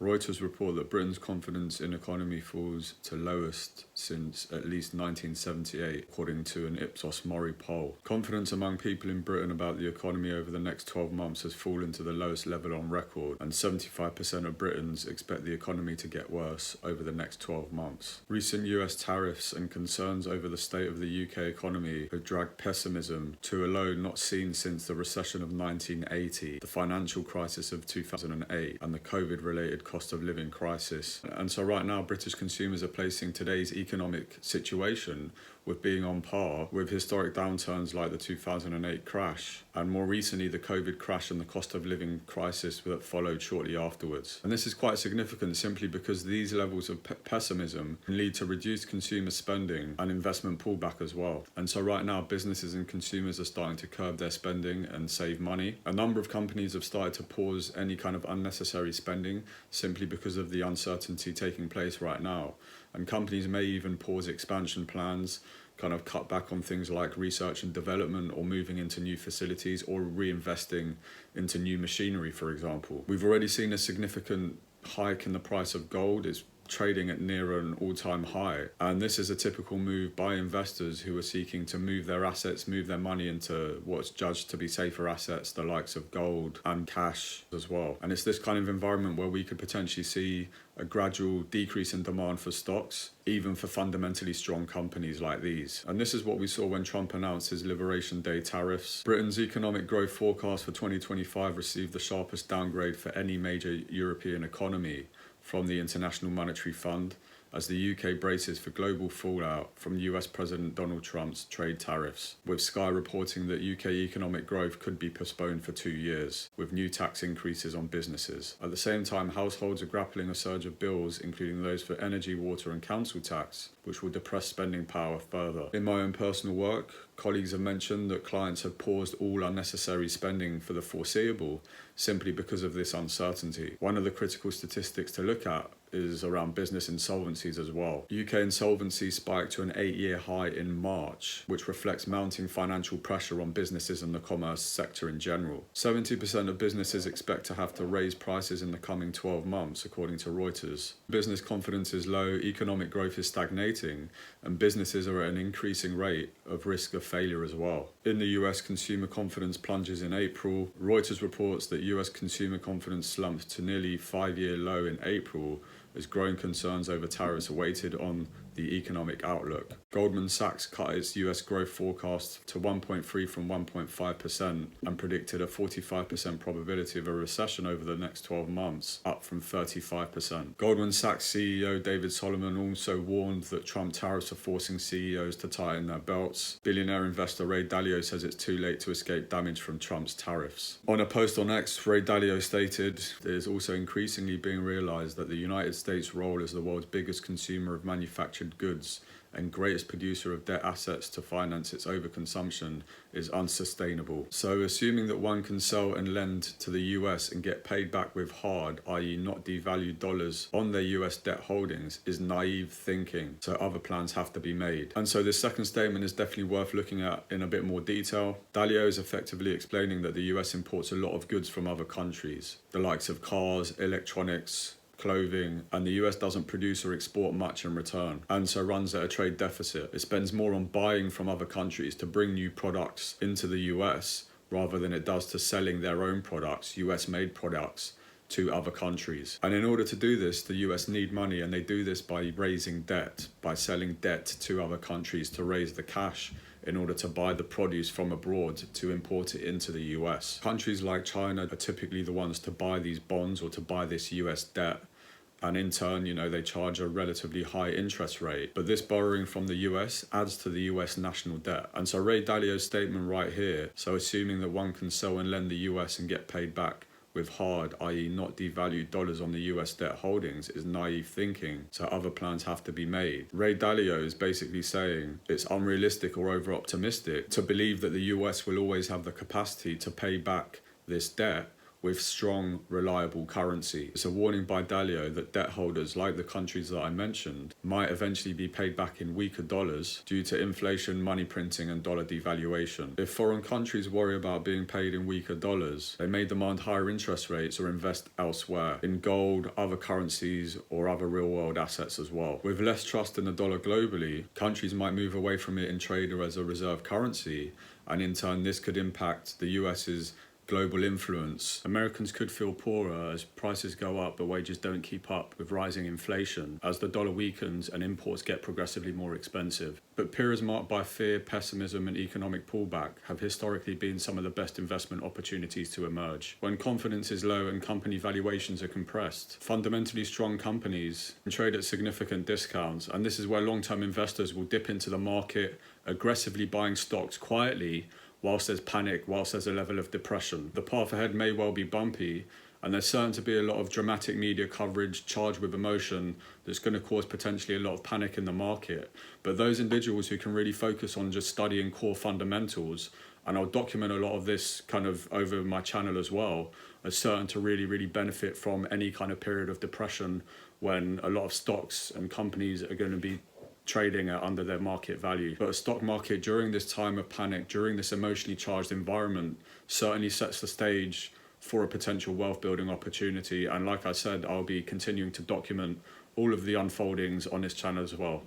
Reuters report that Britain's confidence in economy falls to lowest since at least 1978, according to an Ipsos Mori poll. Confidence among people in Britain about the economy over the next 12 months has fallen to the lowest level on record, and 75% of Britons expect the economy to get worse over the next 12 months. Recent US tariffs and concerns over the state of the UK economy have dragged pessimism to a low not seen since the recession of 1980, the financial crisis of 2008, and the COVID-related cost of living crisis. And so right now, British consumers are placing today's economic situation with being on par with historic downturns like the 2008 crash, and more recently the COVID crash and the cost of living crisis that followed shortly afterwards. And this is quite significant simply because these levels of pessimism can lead to reduced consumer spending and investment pullback as well. And so right now, businesses and consumers are starting to curb their spending and save money. A number of companies have started to pause any kind of unnecessary spending simply because of the uncertainty taking place right now. And companies may even pause expansion plans, kind of cut back on things like research and development, or moving into new facilities, or reinvesting into new machinery, for example. We've already seen a significant hike in the price of gold. It's trading at near an all-time high, and this is a typical move by investors who are seeking to move their assets, move their money into what's judged to be safer assets, the likes of gold and cash as well. And it's this kind of environment where we could potentially see a gradual decrease in demand for stocks, even for fundamentally strong companies like these. And this is what we saw when Trump announced his Liberation Day tariffs. Britain's economic growth forecast for 2025 received the sharpest downgrade for any major European economy from the International Monetary Fund, as the UK braces for global fallout from US President Donald Trump's trade tariffs, with Sky reporting that UK economic growth could be postponed for 2 years, with new tax increases on businesses. At the same time, households are grappling a surge of bills, including those for energy, water and council tax, which will depress spending power further. In my own personal work, colleagues have mentioned that clients have paused all unnecessary spending for the foreseeable simply because of this uncertainty. One of the critical statistics to look at is around business insolvencies as well. UK insolvencies spiked to an 8-year high in March, which reflects mounting financial pressure on businesses and the commerce sector in general. 70% of businesses expect to have to raise prices in the coming 12 months, according to Reuters. Business confidence is low, economic growth is stagnating, and businesses are at an increasing rate of risk of failure as well. In the US, consumer confidence plunges in April. Reuters reports that US consumer confidence slumped to nearly 5-year low in April, as growing concerns over tariffs awaited on the economic outlook. Goldman Sachs cut its US growth forecast to 1.3 from 1.5% and predicted a 45% probability of a recession over the next 12 months, up from 35%. Goldman Sachs CEO David Solomon also warned that Trump tariffs are forcing CEOs to tighten their belts. Billionaire investor Ray Dalio says it's too late to escape damage from Trump's tariffs. On a post on X, Ray Dalio stated, "It is also increasingly being realized that the United States' role as the world's biggest consumer of manufactured goods and greatest producer of debt assets to finance its overconsumption is unsustainable." So assuming that one can sell and lend to the US and get paid back with hard, i.e. not devalued dollars on their US debt holdings is naive thinking. So other plans have to be made. And so this second statement is definitely worth looking at in a bit more detail. Dalio is effectively explaining that the US imports a lot of goods from other countries, the likes of cars, electronics, clothing, and the US doesn't produce or export much in return, and so runs at a trade deficit. It spends more on buying from other countries to bring new products into the US rather than it does to selling their own products, US-made products, to other countries. And in order to do this, the US need money, and they do this by raising debt, by selling debt to other countries to raise the cash in order to buy the produce from abroad to import it into the US. Countries like China are typically the ones to buy these bonds or to buy this US debt. And in turn, they charge a relatively high interest rate. But this borrowing from the US adds to the US national debt. And so Ray Dalio's statement right here, so assuming that one can sell and lend the US and get paid back with hard, i.e. not devalued dollars on the US debt holdings, is naive thinking, so other plans have to be made. Ray Dalio is basically saying it's unrealistic or over-optimistic to believe that the US will always have the capacity to pay back this debt with strong, reliable currency. It's a warning by Dalio that debt holders, like the countries that I mentioned, might eventually be paid back in weaker dollars due to inflation, money printing, and dollar devaluation. If foreign countries worry about being paid in weaker dollars, they may demand higher interest rates or invest elsewhere, in gold, other currencies, or other real-world assets as well. With less trust in the dollar globally, countries might move away from it in trade or as a reserve currency, and in turn this could impact the US's global influence. Americans could feel poorer as prices go up but wages don't keep up with rising inflation as the dollar weakens and imports get progressively more expensive. But periods marked by fear, pessimism and economic pullback have historically been some of the best investment opportunities to emerge. When confidence is low and company valuations are compressed, fundamentally strong companies can trade at significant discounts, and this is where long-term investors will dip into the market, aggressively buying stocks quietly whilst there's panic, whilst there's a level of depression. The path ahead may well be bumpy, and there's certain to be a lot of dramatic media coverage charged with emotion that's going to cause potentially a lot of panic in the market. But those individuals who can really focus on just studying core fundamentals, and I'll document a lot of this kind of over my channel as well, are certain to really benefit from any kind of period of depression when a lot of stocks and companies are going to be trading at under their market value. But a stock market during this time of panic, during this emotionally charged environment, certainly sets the stage for a potential wealth building opportunity. And like I said, I'll be continuing to document all of the unfoldings on this channel as well.